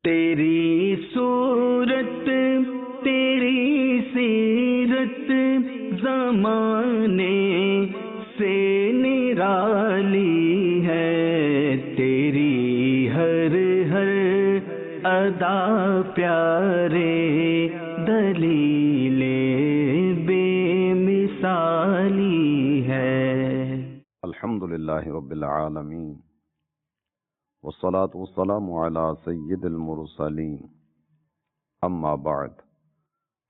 تیری صورت تیری سیرت زمانے سے نرالی ہے، تیری ہر ہر ادا پیارے دلیل بے مثالی ہے۔ الحمد للہ رب العالمین والصلاة والسلام على سید المرسلین، اما بعد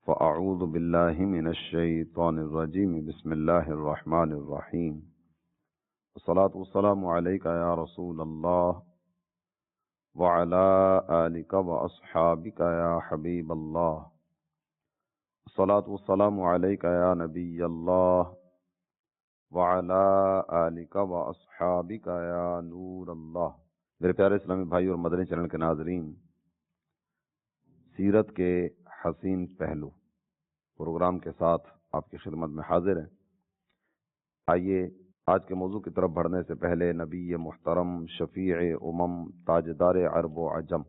فاعوذ باللہ من الشیطان الرجیم، بسم اللہ الرحمن الرحیم، والصلاة والسلام علیک یا رسول اللہ وعلى آلک واصحابک یا حبیب اللہ، والصلاة والسلام علیک یا نبی اللہ وعلى آلک واصحابک یا نور اللہ۔ میرے پیارے اسلامی بھائی اور مدنی چینل کے ناظرین، سیرت کے حسین پہلو پروگرام کے ساتھ آپ کی خدمت میں حاضر ہیں۔ آئیے آج کے موضوع کی طرف بڑھنے سے پہلے نبی محترم شفیع امم تاجدار عرب و عجم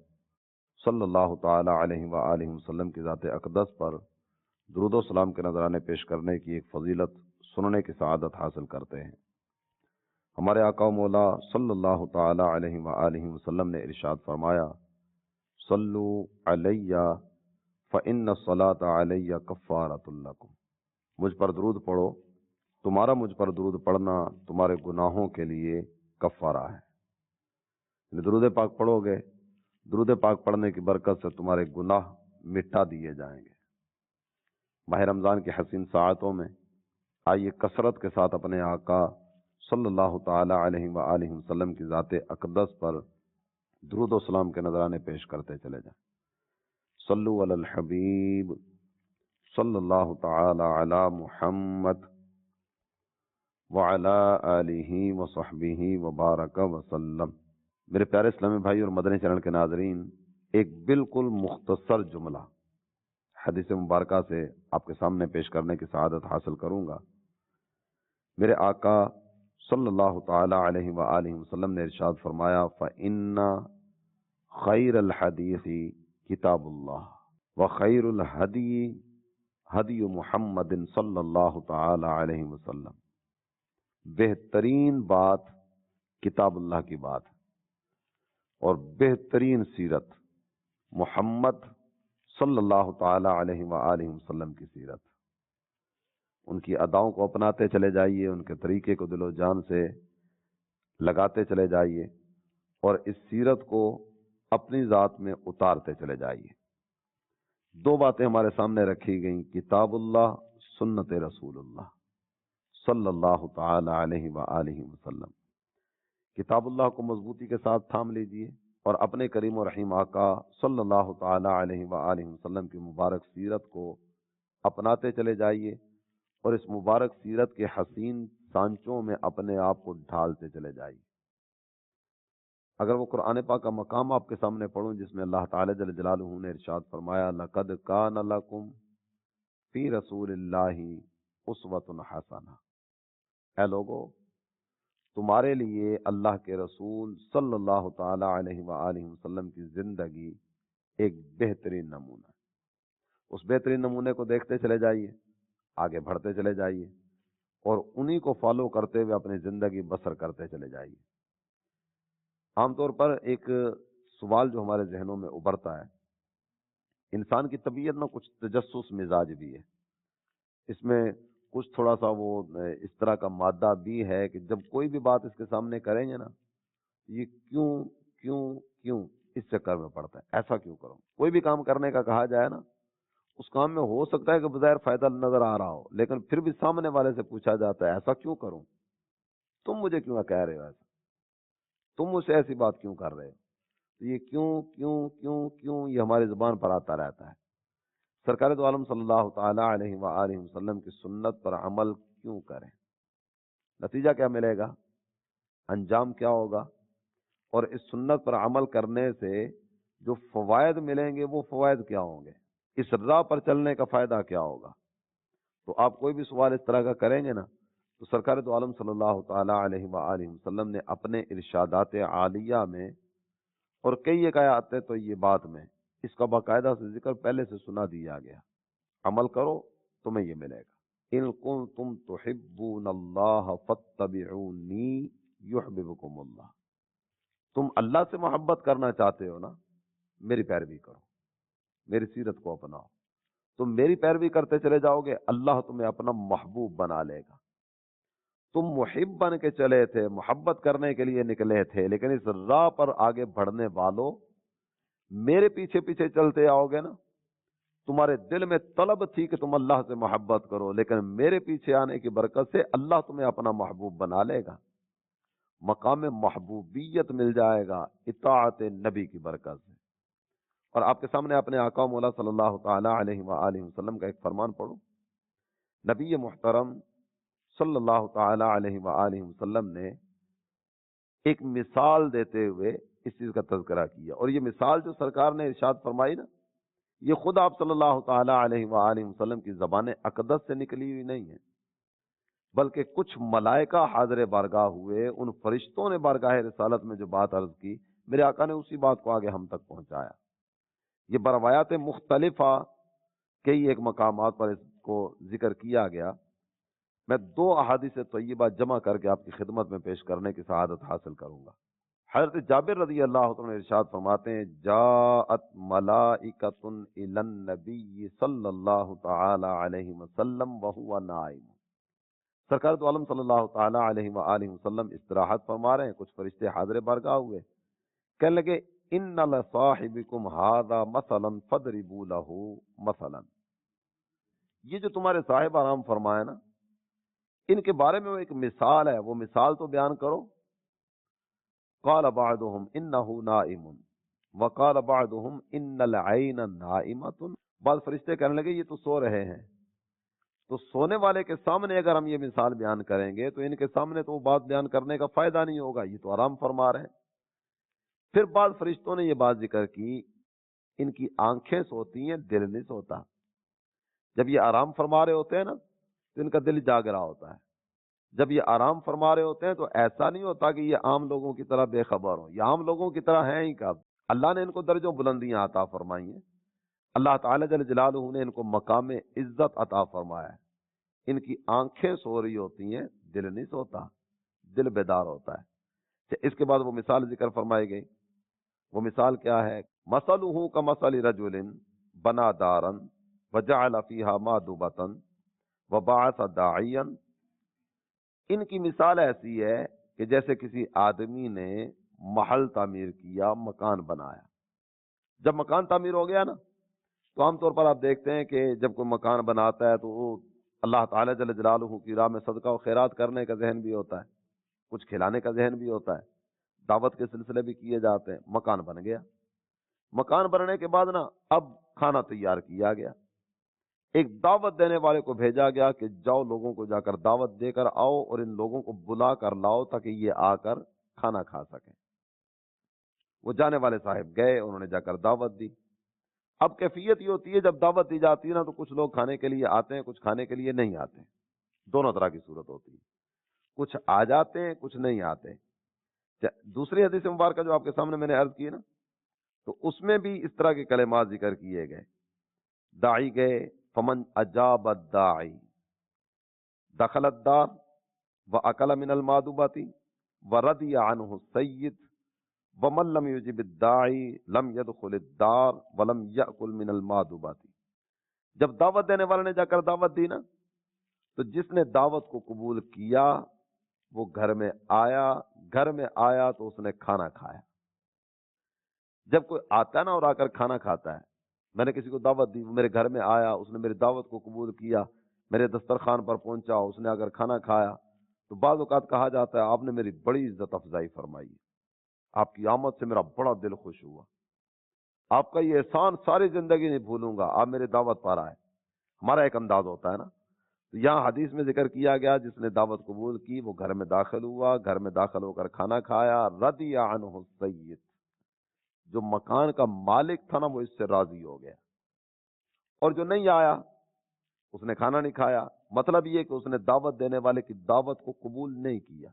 صلی اللہ تعالی علیہ وآلہ وسلم کی ذات اقدس پر درود و سلام کے نذرانے پیش کرنے کی ایک فضیلت سننے کی سعادت حاصل کرتے ہیں۔ ہمارے آقا و مولا صلی اللہ تعالی علیہ وآلہ وسلم نے ارشاد فرمایا، صلو علی فإن الصلاۃ علی کفارۃ لکم، مجھ پر درود پڑھو، تمہارا مجھ پر درود پڑھنا تمہارے گناہوں کے لیے کفارہ ہے۔ درود پاک پڑھو گے، درود پاک پڑھنے کی برکت سے تمہارے گناہ مٹا دیے جائیں گے۔ ماہ رمضان کی حسین ساعتوں میں آئیے کثرت کے ساتھ اپنے آقا صلی اللہ تعالی علیہ وآلہ وسلم کی ذات اقدس پر درود و سلام کے نذرانے پیش کرتے چلے جائیں۔ صلو علی الحبیب صلی اللہ تعالی علی محمد وعلی آلہ وصحبہ وبارک وسلم۔ میرے پیارے اسلامی بھائی اور مدنی چینل کے ناظرین، ایک بالکل مختصر جملہ حدیث مبارکہ سے آپ کے سامنے پیش کرنے کی سعادت حاصل کروں گا۔ میرے آقا صلی اللہ تعالی علیہ وآلہ وسلم نے ارشاد فرمایا، فَإِنَّ خَيْرَ الْحَدِيثِ کتاب اللہ وَخَيْرُ الْهَدِيِ هَدِيُ محمد صلی اللہ تعالی علیہ وسلم۔ بہترین بات کتاب اللہ کی بات ہے اور بہترین سیرت محمد صلی اللہ تعالی علیہ وآلہ وسلم کی سیرت۔ ان کی اداؤں کو اپناتے چلے جائیے، ان کے طریقے کو دل و جان سے لگاتے چلے جائیے اور اس سیرت کو اپنی ذات میں اتارتے چلے جائیے۔ دو باتیں ہمارے سامنے رکھی گئیں، کتاب اللہ، سنت رسول اللہ صلی اللہ تعالی علیہ وآلہ وسلم۔ کتاب اللہ کو مضبوطی کے ساتھ تھام لیجئے اور اپنے کریم و رحیم آقا صلی اللہ تعالی علیہ وآلہ وسلم کی مبارک سیرت کو اپناتے چلے جائیے اور اس مبارک سیرت کے حسین سانچوں میں اپنے آپ کو ڈھالتے چلے جائیے۔ اگر وہ قرآن پاک کا مقام آپ کے سامنے پڑھوں جس میں اللہ تعالی جل جلالہ نے ارشاد فرمایا، لَقَدْ كَانَ لَكُمْ فِي رَسُولِ اللَّهِ أُسْوَةٌ حَسَنَةٌ، اے لوگو تمہارے لیے اللہ کے رسول صلی اللہ تعالی علیہ وآلہ وسلم کی زندگی ایک بہترین نمونہ ہے۔ اس بہترین نمونے کو دیکھتے چلے جائیے، آگے بڑھتے چلے جائیے اور انہی کو فالو کرتے ہوئے اپنی زندگی بسر کرتے چلے جائیے۔ عام طور پر ایک سوال جو ہمارے ذہنوں میں ابھرتا ہے، انسان کی طبیعت میں کچھ تجسس مزاج بھی ہے، اس میں کچھ تھوڑا سا وہ اس طرح کا مادہ بھی ہے کہ جب کوئی بھی بات اس کے سامنے کریں گے نا، یہ کیوں کیوں کیوں اس چکر میں پڑتا ہے، ایسا کیوں کروں۔ کوئی بھی کام کرنے کا کہا جائے نا، اس کام میں ہو سکتا ہے کہ بظاہر فائدہ نظر آ رہا ہو، لیکن پھر بھی سامنے والے سے پوچھا جاتا ہے ایسا کیوں کروں، تم مجھے کیوں کہہ رہے ہو ایسا، تم مجھ سے ایسی بات کیوں کر رہے ہو۔ تو یہ کیوں کیوں کیوں کیوں یہ ہماری زبان پر آتا رہتا ہے۔ سرکار دو عالم صلی اللہ تعالی علیہ وآلہ وسلم کی سنت پر عمل کیوں کریں، نتیجہ کیا ملے گا، انجام کیا ہوگا، اور اس سنت پر عمل کرنے سے جو فوائد ملیں گے وہ فوائد کیا ہوں گے، اس راہ پر چلنے کا فائدہ کیا ہوگا۔ تو آپ کوئی بھی سوال اس طرح کا کریں گے نا، تو سرکار دو عالم صلی اللہ تعالی علیہ وآلہ وسلم نے اپنے ارشادات عالیہ میں اور کئی ایک آیاتیں تو یہ بات میں اس کا باقاعدہ سے ذکر پہلے سے سنا دیا گیا، عمل کرو تمہیں یہ ملے گا۔ ان کنتم تحبون اللہ فاتبعونی یحببکم اللہ، تم اللہ سے محبت کرنا چاہتے ہو نا، میری پیروی کرو، میری سیرت کو اپناؤ، تم میری پیروی کرتے چلے جاؤ گے، اللہ تمہیں اپنا محبوب بنا لے گا۔ تم محب بن کے چلے تھے، محبت کرنے کے لیے نکلے تھے، لیکن اس راہ پر آگے بڑھنے والوں میرے پیچھے پیچھے چلتے آؤ گے نا، تمہارے دل میں طلب تھی کہ تم اللہ سے محبت کرو، لیکن میرے پیچھے آنے کی برکت سے اللہ تمہیں اپنا محبوب بنا لے گا، مقام محبوبیت مل جائے گا اطاعت نبی کی برکت سے۔ اور آپ کے سامنے اپنے آقا و مولا صلی اللہ تعالی علیہ وآلہ وسلم کا ایک فرمان پڑھو۔ نبی محترم صلی اللہ تعالی علیہ وآلہ وسلم نے ایک مثال دیتے ہوئے اس چیز کا تذکرہ کیا، اور یہ مثال جو سرکار نے ارشاد فرمائی نا، یہ خود آپ صلی اللہ تعالی علیہ وآلہ وسلم کی زبان اقدس سے نکلی ہوئی نہیں ہے، بلکہ کچھ ملائکہ حاضر بارگاہ ہوئے، ان فرشتوں نے بارگاہ رسالت میں جو بات عرض کی، میرے آقا نے اسی بات کو آگے ہم تک پہنچایا۔ یہ بروایات مختلفہ کئی ایک مقامات پر اس کو ذکر کیا گیا۔ میں 2 احادیث طیبہ جمع کر کے آپ کی خدمت میں پیش کرنے کی سعادت حاصل کروں گا۔ حضرت جابر رضی اللہ عنہ ارشاد فرماتے ہیں، جاءت ملائکۃ الی النبی صلی اللہ تعالی علیہ وسلم وہو نائم۔ سرکار دو عالم صلی اللہ تعالی علیہ وآلہ وسلم استراحت فرما رہے ہیں، کچھ فرشتے حاضر بارگاہ ہوئے، کہنے لگے ان لصاحبکم ھذا مثلا فاضربوا لہ مثلا، یہ جو تمہارے صاحب آرام فرمائے نا، ان کے بارے میں وہ ایک مثال ہے، وہ مثال تو بیان کرو۔ قال بعضهم انه نائم وقال بعضهم ان العین نائمۃ، بعض فرشتے کہنے لگے یہ تو سو رہے ہیں، تو سونے والے کے سامنے اگر ہم یہ مثال بیان کریں گے تو ان کے سامنے تو وہ بات بیان کرنے کا فائدہ نہیں ہوگا، یہ تو آرام فرما رہے ہیں۔ پھر بعض فرشتوں نے یہ بات ذکر کی، ان کی آنکھیں سوتی ہیں، دل نہیں سوتا۔ جب یہ آرام فرما رہے ہوتے ہیں نا تو ان کا دل جاگ رہا ہوتا ہے، جب یہ آرام فرما رہے ہوتے ہیں تو ایسا نہیں ہوتا کہ یہ عام لوگوں کی طرح بے خبر ہوں، یہ عام لوگوں کی طرح ہیں ہی کب، اللہ نے ان کو درجوں بلندیاں عطا فرمائی ہیں، اللہ تعالی جل جلالہ نے ان کو مقام عزت عطا فرمایا ہے۔ ان کی آنکھیں سو رہی ہوتی ہیں، دل نہیں سوتا، دل بیدار ہوتا ہے۔ اس کے بعد وہ مثال ذکر فرمائی گئی، وہ مثال کیا ہے؟ مثلہ کمثل رجل بنا دارا وجعل فیہا مادبۃ وبعث داعیا، ان کی مثال ایسی ہے کہ جیسے کسی آدمی نے محل تعمیر کیا، مکان بنایا۔ جب مکان تعمیر ہو گیا نا تو عام طور پر آپ دیکھتے ہیں کہ جب کوئی مکان بناتا ہے تو وہ اللہ تعالی جل جلالہ کی راہ میں صدقہ و خیرات کرنے کا ذہن بھی ہوتا ہے، کچھ کھلانے کا ذہن بھی ہوتا ہے، دعوت کے سلسلے بھی کیے جاتے ہیں۔ مکان بن گیا، مکان بننے کے بعد نا اب کھانا تیار کیا گیا، ایک دعوت دینے والے کو بھیجا گیا کہ جاؤ لوگوں کو جا کر دعوت دے کر آؤ اور ان لوگوں کو بلا کر لاؤ تاکہ یہ آ کر کھانا کھا سکیں۔ وہ جانے والے صاحب گئے، انہوں نے جا کر دعوت دی۔ اب کیفیت یہ ہوتی ہے جب دعوت دی جاتی ہے نا تو کچھ لوگ کھانے کے لیے آتے ہیں، کچھ کھانے کے لیے نہیں آتے، دونوں طرح کی صورت ہوتی ہے، کچھ آ جاتے ہیں کچھ نہیں آتے۔ دوسری حدیث مبارکہ جو آپ کے سامنے میں نے عرض کی نا تو اس میں بھی اس طرح کے کلمات ذکر کیے گئے۔ داعی گئے، فمن اجاب الداعی دخل الدار واکل من المادبۃ ورضی عنہ السید ومن لم یجب الداعی لم يدخل الدار ولم یأکل من المادبۃ، جب دعوت دینے والے نے جا کر دعوت دی نا تو جس نے دعوت کو قبول کیا وہ گھر میں آیا تو اس نے کھانا کھایا۔ جب کوئی آتا ہے نا اور آ کر کھانا کھاتا ہے، میں نے کسی کو دعوت دی، وہ میرے گھر میں آیا، اس نے میری دعوت کو قبول کیا، میرے دسترخوان پر پہنچا، اس نے اگر کھانا کھایا تو بعض اوقات کہا جاتا ہے آپ نے میری بڑی عزت افزائی فرمائی، آپ کی آمد سے میرا بڑا دل خوش ہوا، آپ کا یہ احسان ساری زندگی نہیں بھولوں گا، آپ میرے دعوت پر آئے۔ ہمارا ایک انداز ہوتا ہے نا، تو یہاں حدیث میں ذکر کیا گیا جس نے دعوت قبول کی وہ گھر میں داخل ہوا، گھر میں داخل ہو کر کھانا کھایا، رضی عنہ السید، جو مکان کا مالک تھا نا وہ اس سے راضی ہو گیا، اور جو نہیں آیا اس نے کھانا نہیں کھایا۔ مطلب یہ کہ اس نے دعوت دینے والے کی دعوت کو قبول نہیں کیا،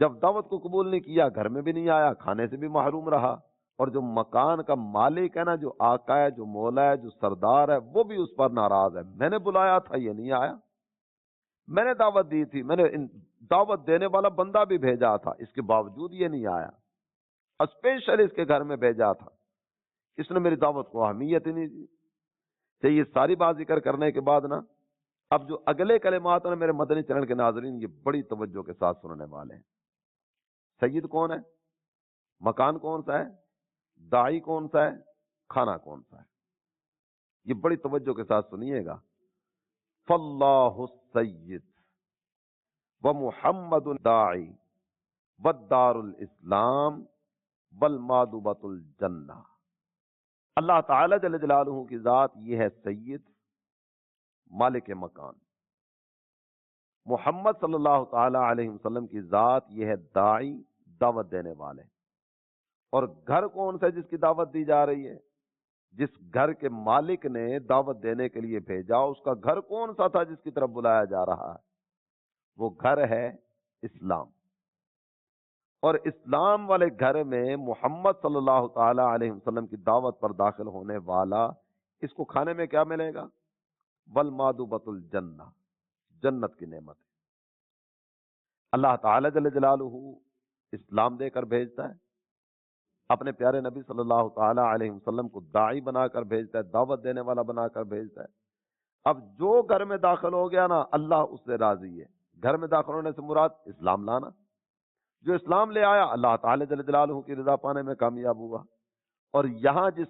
جب دعوت کو قبول نہیں کیا گھر میں بھی نہیں آیا، کھانے سے بھی محروم رہا، اور جو مکان کا مالک ہے نا، جو آقا ہے، جو مولا ہے، جو سردار ہے، وہ بھی اس پر ناراض ہے۔ میں نے بلایا تھا، یہ نہیں آیا، میں نے دعوت دی تھی، میں نے دعوت دینے والا بندہ بھی بھیجا تھا، اس کے باوجود یہ نہیں آیا، اسپیشل اس کے گھر میں بھیجا تھا، اس نے میری دعوت کو اہمیت ہی نہیں دی۔ تو یہ ساری بات ذکر کرنے کے بعد نا، اب جو اگلے کلمات ہیں میرے مدنی چینل کے ناظرین، یہ بڑی توجہ کے ساتھ سننے والے ہیں۔ سید کون ہے؟ مکان کون سا ہے؟ داعی کون سا ہے؟ کھانا کون سا ہے؟ یہ بڑی توجہ کے ساتھ سنیے گا۔ فاللہ السید ومحمد الداعی والدار الاسلام والمادبۃ الجنہ۔ اللہ تعالی جل جلالہ کی ذات یہ ہے سید، مالک مکان۔ محمد صلی اللہ تعالی علیہ وسلم کی ذات یہ ہے داعی، دعوت دینے والے۔ اور گھر کون سا ہے جس کی دعوت دی جا رہی ہے؟ جس گھر کے مالک نے دعوت دینے کے لیے بھیجا، اس کا گھر کون سا تھا جس کی طرف بلایا جا رہا ہے؟ وہ گھر ہے اسلام۔ اور اسلام والے گھر میں محمد صلی اللہ تعالی علیہ وسلم کی دعوت پر داخل ہونے والا، اس کو کھانے میں کیا ملے گا؟ والمادبۃ الجنہ، جنت کی نعمت ہے۔ اللہ تعالی جل جلالہ اسلام دے کر بھیجتا ہے، اپنے پیارے نبی صلی اللہ تعالی علیہ وسلم کو داعی بنا کر بھیجتا ہے، دعوت دینے والا بنا کر بھیجتا ہے۔ اب جو گھر میں داخل ہو گیا نا، اللہ اس سے راضی ہے۔ گھر میں داخل ہونے سے مراد اسلام لانا، جو اسلام لے آیا اللہ تعالی جل جلالہ کی رضا پانے میں کامیاب ہوا۔ اور یہاں جس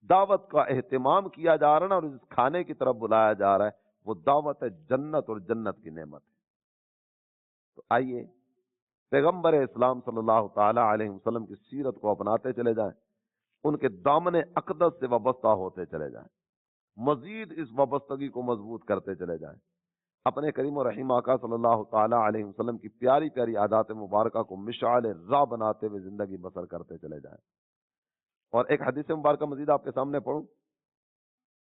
دعوت کا اہتمام کیا جا رہا ہے نا، اور جس کھانے کی طرف بلایا جا رہا ہے، وہ دعوت ہے جنت، اور جنت کی نعمت ہے۔ تو آئیے پیغمبر اسلام صلی اللہ تعالی علیہ وسلم کی سیرت کو اپناتے چلے جائیں، ان کے دامن اقدس سے وابستہ ہوتے چلے جائیں، مزید اس وابستگی کو مضبوط کرتے چلے جائیں، اپنے کریم و رحیم آقا صلی اللہ تعالی علیہ وسلم کی پیاری پیاری عادات مبارکہ کو مشعل راہ بناتے ہوئے زندگی بسر کرتے چلے جائیں۔ اور ایک حدیث مبارکہ مزید آپ کے سامنے پڑھوں۔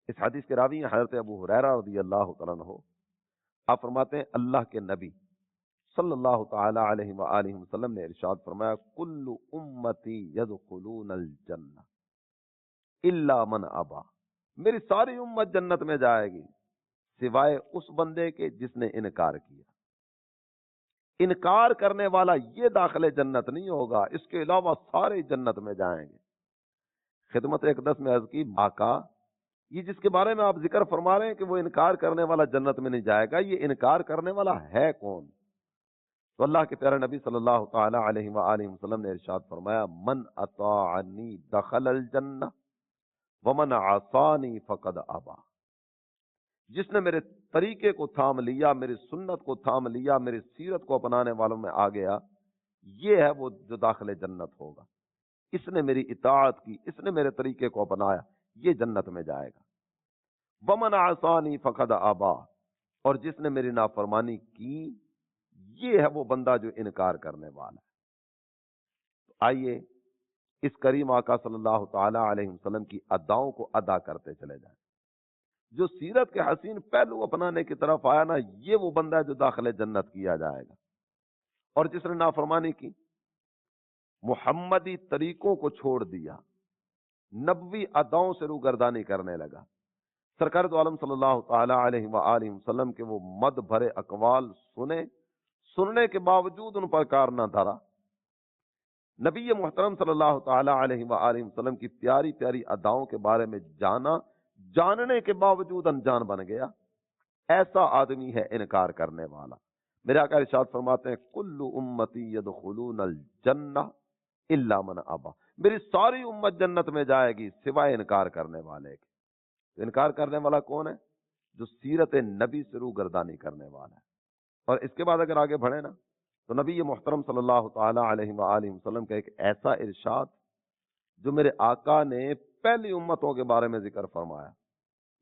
اس حدیث کے راوی ہیں حضرت ابو ہریرہ رضی اللہ تعالیٰ عنہ۔ آپ فرماتے ہیں اللہ کے نبی صلی اللہ تعالی علیہ وآلہ وسلم نے ارشاد فرمایا، کل امتی یدخلون الجنہ الا من ابا، میری ساری امت جنت میں جائے گی سوائے اس بندے کے جس نے انکار کیا۔ انکار کرنے والا یہ داخل جنت نہیں ہوگا، اس کے علاوہ سارے جنت میں جائیں گے۔ خدمت اقدس میں عرض کی، آقا یہ جس کے بارے میں آپ ذکر فرما رہے ہیں کہ وہ انکار کرنے والا جنت میں نہیں جائے گا، یہ انکار کرنے والا ہے کون؟ تو اللہ کے پیارے نبی صلی اللہ تعالی علیہ وآلہ وسلم نے ارشاد فرمایا، من اطاعنی دخل الجنہ ومن عصانی فقد ابا۔ جس نے میرے طریقے کو تھام لیا، میری سنت کو تھام لیا، میری سیرت کو اپنانے والوں میں آ گیا، یہ ہے وہ جو داخل جنت ہوگا۔ اس نے میری اطاعت کی، اس نے میرے طریقے کو اپنایا، یہ جنت میں جائے گا۔ ومن عصانی فقد ابا، اور جس نے میری نافرمانی کی، یہ ہے وہ بندہ جو انکار کرنے والا ہے۔ تو آئیے اس کریم آقا صلی اللہ تعالی علیہ وسلم کی اداؤں کو ادا کرتے چلے جائیں۔ جو سیرت کے حسین پہلو اپنانے کی طرف آیا نا، یہ وہ بندہ ہے جو داخل جنت کیا جائے گا۔ اور جس نے نافرمانی کی، محمدی طریقوں کو چھوڑ دیا، نبوی اداؤں سے روگردانی کرنے لگا، سرکار دو عالم صلی اللہ تعالی علیہ وآلہ وسلم کے وہ مد بھرے اقوال سننے کے باوجود ان پر کار نہ دھرا، نبی محترم صلی اللہ تعالی علیہ وآلہ وسلم کی پیاری پیاری اداؤں کے بارے میں جاننے کے باوجود انجان بن گیا، ایسا آدمی ہے انکار کرنے والا۔ میرے آقا ارشاد فرماتے ہیں، کل امتی یدخلون الجنہ الا من ابا، میری ساری امت جنت میں جائے گی سوائے انکار کرنے والے کے۔ انکار کرنے والا کون ہے؟ جو سیرت نبی سے روگردانی کرنے والا ہے۔ اور اس کے بعد اگر آگے بڑھے نا، تو نبی محترم صلی اللہ تعالی علیہ وآلہ وسلم کا ایک ایسا ارشاد جو میرے آقا نے پہلی امتوں کے بارے میں ذکر فرمایا،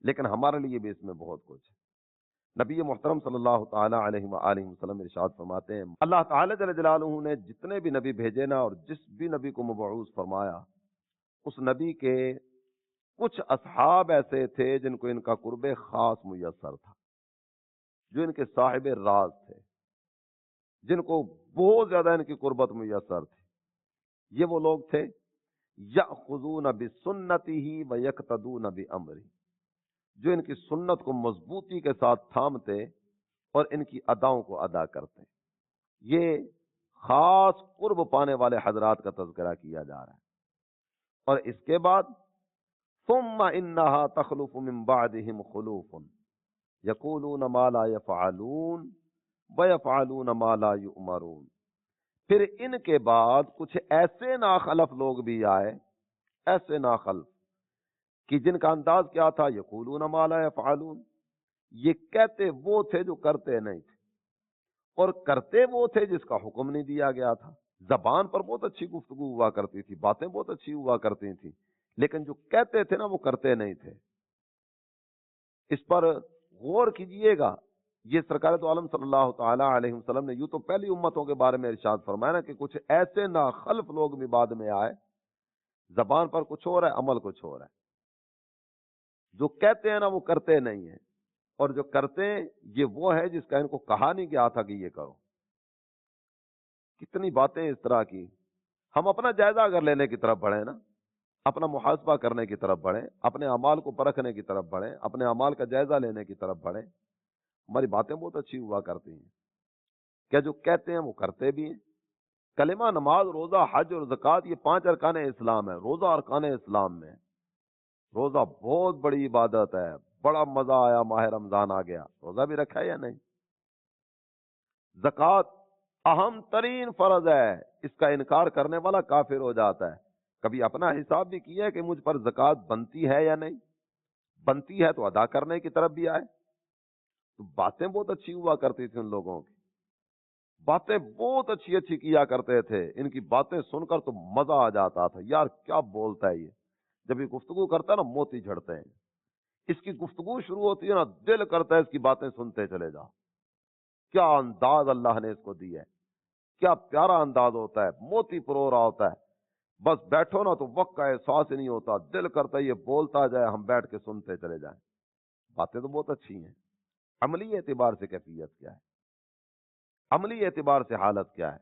لیکن ہمارے لیے بھی اس میں بہت کچھ ہے۔ نبی محترم صلی اللہ تعالی علیہ وآلہ وسلم ارشاد فرماتے ہیں، اللہ تعالی جل جلالہ نے جتنے بھی نبی بھیجے نا، اور جس بھی نبی کو مبعوث فرمایا، اس نبی کے کچھ اصحاب ایسے تھے جن کو ان کا قرب خاص میسر تھا، جو ان کے صاحب راز تھے، جن کو بہت زیادہ ان کی قربت میسر تھی۔ یہ وہ لوگ تھے یأخذون بسنتہ ویقتدون بامرہ، جو ان کی سنت کو مضبوطی کے ساتھ تھامتے اور ان کی اداؤں کو ادا کرتے۔ یہ خاص قرب پانے والے حضرات کا تذکرہ کیا جا رہا ہے۔ اور اس کے بعد ثم انہا تخلف من بعدہم خلوف یقولون ما لا یفعلون ویفعلون ما لا یؤمرون، پھر ان کے بعد کچھ ایسے ناخلف لوگ بھی آئے، ایسے ناخلف کہ جن کا انداز کیا تھا، یقولون ما لا یفعلون، یہ کہتے وہ تھے جو کرتے نہیں تھے، اور کرتے وہ تھے جس کا حکم نہیں دیا گیا تھا۔ زبان پر بہت اچھی گفتگو ہوا کرتی تھی، باتیں بہت اچھی ہوا کرتی تھیں، لیکن جو کہتے تھے نا وہ کرتے نہیں تھے۔ اس پر غور کیجئے گا، یہ سرکار دو عالم صلی اللہ تعالی علیہ وسلم نے یوں تو پہلی امتوں کے بارے میں ارشاد فرمایا نا کہ کچھ ایسے ناخلف لوگ بھی بعد میں آئے، زبان پر کچھ اور ہے، عمل کچھ اور ہے۔ جو کہتے ہیں نا وہ کرتے نہیں ہیں، اور جو کرتے ہیں یہ وہ ہے جس کا ان کو کہا نہیں گیا تھا کہ یہ کرو۔ کتنی باتیں اس طرح کی۔ ہم اپنا جائزہ اگر لینے کی طرف بڑھیں نا، اپنا محاسبہ کرنے کی طرف بڑھیں، اپنے اعمال کو پرکھنے کی طرف بڑھیں، اپنے اعمال کا جائزہ لینے کی طرف بڑھیں، ہماری باتیں بہت اچھی ہوا کرتی ہیں۔ کیا جو کہتے ہیں وہ کرتے بھی ہیں؟ کلمہ، نماز، روزہ، حج اور زکوٰۃ، یہ 5 ارکان اسلام ہے۔ روزہ ارکان اسلام میں، روزہ بہت بڑی عبادت ہے۔ بڑا مزہ آیا، ماہ رمضان آ گیا، روزہ بھی رکھا ہے یا نہیں؟ زکوٰۃ اہم ترین فرض ہے، اس کا انکار کرنے والا کافر ہو جاتا ہے۔ کبھی اپنا حساب بھی کیا ہے کہ مجھ پر زکوٰۃ بنتی ہے یا نہیں؟ بنتی ہے تو ادا کرنے کی طرف بھی آئے۔ تو باتیں بہت اچھی ہوا کرتی تھی ان لوگوں کی، باتیں بہت اچھی اچھی کیا کرتے تھے۔ ان کی باتیں سن کر تو مزہ آ جاتا تھا، یار کیا بولتا ہے یہ۔ جب یہ گفتگو کرتا ہے نا موتی جھڑتے ہیں۔ اس کی گفتگو شروع ہوتی ہے نا، دل کرتا ہے اس کی باتیں سنتے چلے جاؤ۔ کیا انداز اللہ نے اس کو دی ہے، کیا پیارا انداز ہوتا ہے، موتی پرو رہا ہوتا ہے۔ بس بیٹھو نا تو وقت کا احساس ہی نہیں ہوتا، دل کرتا ہے یہ بولتا جائے، ہم بیٹھ کے سنتے چلے جائیں۔ باتیں تو بہت اچھی ہیں۔ عملی اعتبار سے کیفیت کیا ہے، عملی اعتبار سے حالت کیا ہے؟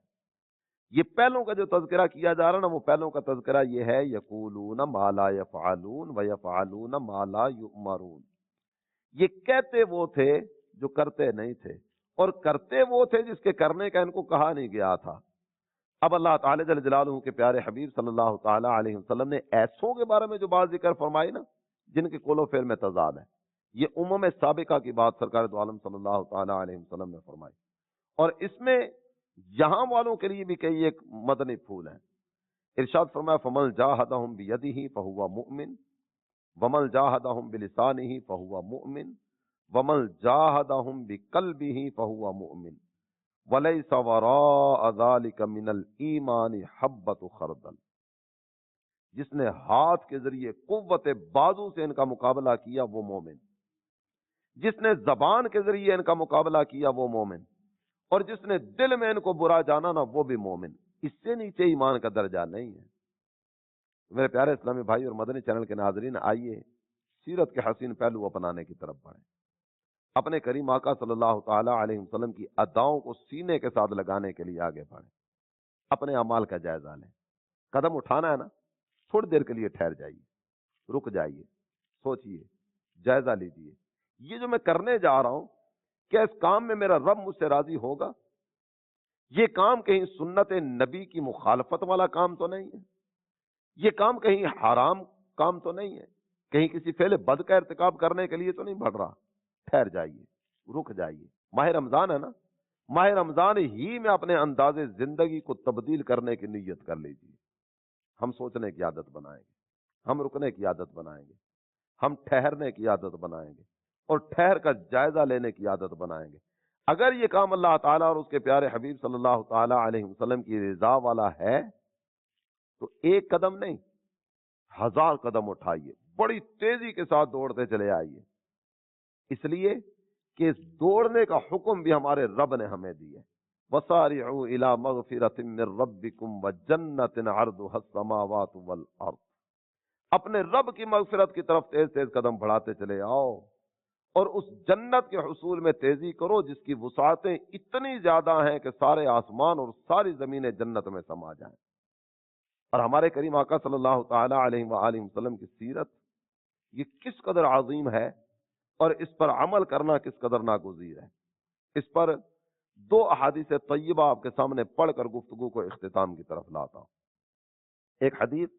یہ پہلوں کا جو تذکرہ کیا جا رہا نا، وہ پہلوں کا تذکرہ یہ ہے، یقولون ما لا یفعلون ویفعلون ما لا یؤمرون۔ یہ کہتے وہ تھے جو کرتے نہیں تھے، اور کرتے وہ تھے جس کے کرنے کا ان کو کہا نہیں گیا تھا۔ اب اللہ تعالی جل جلالہ کے پیارے حبیب صلی اللہ تعالی علیہ وسلم نے ایسوں کے بارے میں جو بات ذکر فرمائی نا، جن کے قول و فعل میں تضاد ہے، یہ امم سابقہ کی بات سرکار دو عالم صلی اللہ تعالی علیہ وسلم نے فرمائی، اور اس میں یہاں والوں کے لیے بھی کئی ایک مدنی پھول ہیں۔ ارشاد فرمایا، فَمَنْ جَاهَدَهُمْ بِيَدِهِ فَهُوَ مُؤْمِنٌ وَمَنْ جَاهَدَهُمْ بِلِسَانِهِ فَهُوَ مُؤْمِنٌ وَمَنْ جَاهَدَهُمْ بِقَلْبِهِ فَهُوَ مُؤْمِنٌ وَلَيْسَ وَرَاءَ ذَلِكَ مِنَ الْإِيمَانِ حَبَّةُ خَرْدَلٍ، جس نے ہاتھ کے ذریعے قوت بازو سے ان کا مقابلہ کیا وہ مومن، جس نے زبان کے ذریعے ان کا مقابلہ کیا وہ مومن، اور جس نے دل میں ان کو برا جانا نا وہ بھی مومن۔ اس سے نیچے ایمان کا درجہ نہیں ہے۔ میرے پیارے اسلامی بھائی اور مدنی چینل کے ناظرین، آئیے سیرت کے حسین پہلو اپنانے کی طرف بڑھیں، اپنے کریم آقا صلی اللہ تعالی علیہ وسلم کی اداؤں کو سینے کے ساتھ لگانے کے لیے آگے بڑھیں، اپنے اعمال کا جائزہ لیں۔ قدم اٹھانا ہے نا، تھوڑی دیر کے لیے ٹھہر جائیے، رک جائیے، سوچئے، جائزہ لیجئے، یہ جو میں کرنے جا رہا ہوں، کیا اس کام میں میرا رب مجھ سے راضی ہوگا؟ یہ کام کہیں سنت نبی کی مخالفت والا کام تو نہیں ہے؟ یہ کام کہیں حرام کام تو نہیں ہے؟ کہیں کسی فعل بد کا ارتکاب کرنے کے لیے تو نہیں بڑھ رہا؟ ٹھہر جائیے، رک جائیے۔ ماہ رمضان ہے نا، ماہ رمضان ہی میں اپنے انداز زندگی کو تبدیل کرنے کی نیت کر لیجیے۔ ہم سوچنے کی عادت بنائیں گے، ہم رکنے کی عادت بنائیں گے، ہم ٹھہرنے کی عادت بنائیں گے، اور ٹھہر کر جائزہ لینے کی عادت بنائیں گے۔ اگر یہ کام اللہ تعالیٰ اور اس کے پیارے حبیب صلی اللہ تعالیٰ علیہ وسلم کی رضا والا ہے تو ایک قدم نہیں، 1000 قدم اٹھائیے، بڑی تیزی کے ساتھ دوڑتے چلے آئیے، اس لیے کہ اس دوڑنے کا حکم بھی ہمارے رب نے ہمیں دی ہے۔ وَسَارِعُوا إِلَى مَغْفِرَةٍ مِّن رَّبِّكُمْ وَجَنَّةٍ عَرْضُهَا السَّمَاوَاتُ وَالْأَرْضُ، اپنے رب کی مغفرت کی طرف تیز تیز قدم بڑھاتے چلے آؤ، اور اس جنت کے حصول میں تیزی کرو جس کی وسعتیں اتنی زیادہ ہیں کہ سارے آسمان اور ساری زمینیں جنت میں سما جائیں۔ اور ہمارے کریم آقا صلی اللہ تعالی علیہ وآلہ وسلم کی سیرت یہ کس قدر عظیم ہے اور اس پر عمل کرنا کس قدر ناگزیر ہے. اس پر 2 احادیث طیبہ آپ کے سامنے پڑھ کر گفتگو کو اختتام کی طرف لاتا ہوں. ایک حدیث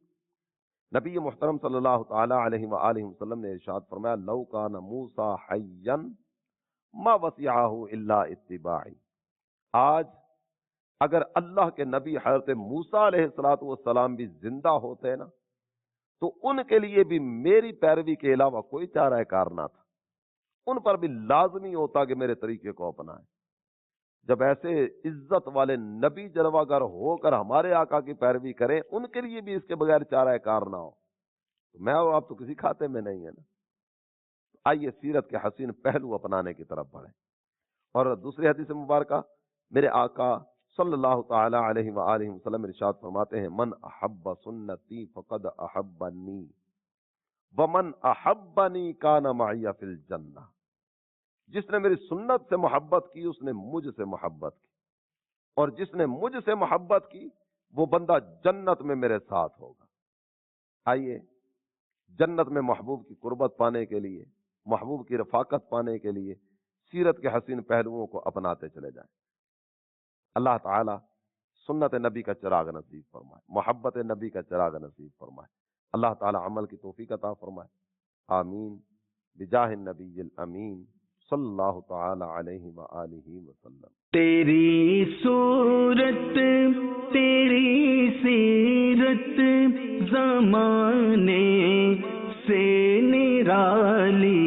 نبی محترم صلی اللہ تعالی علیہ وآلہ وسلم نے ارشاد فرمایا لو کان موسیٰ حیا ما وسعہ الا اتباعی. آج اگر اللہ کے نبی حضرت موسیٰ علیہ السلام بھی زندہ ہوتے نا تو ان کے لیے بھی میری پیروی کے علاوہ کوئی چارہ کار نہ تھا. ان پر بھی لازمی ہوتا کہ میرے طریقے کو اپنائیں. جب ایسے عزت والے نبی جلوہ گر ہو کر ہمارے آقا کی پیروی کریں ان کے لیے بھی اس کے بغیر چارہ کار نہ ہو تو میں اور آپ تو کسی کھاتے میں نہیں ہے نا. آئیے سیرت کے حسین پہلو اپنانے کی طرف بڑھیں. اور دوسری حدیث مبارکہ میرے آقا صلی اللہ تعالی علیہ وآلہ وسلم ارشاد فرماتے ہیں من احب سنتی فقد احبنی ومن احبنی کان معی فی الجنہ. جس نے میری سنت سے محبت کی اس نے مجھ سے محبت کی اور جس نے مجھ سے محبت کی وہ بندہ جنت میں میرے ساتھ ہوگا. آئیے جنت میں محبوب کی قربت پانے کے لیے محبوب کی رفاقت پانے کے لیے سیرت کے حسین پہلوؤں کو اپناتے چلے جائیں. اللہ تعالی سنت نبی کا چراغ نصیب فرمائے, محبت نبی کا چراغ نصیب فرمائے. اللہ تعالی عمل کی توفیق عطا فرمائے. آمین بجاہ النبی الامین صلی اللہ تعالی علیہ وآلہ وسلم. تیری صورت تیری سیرت زمانے سے نرالی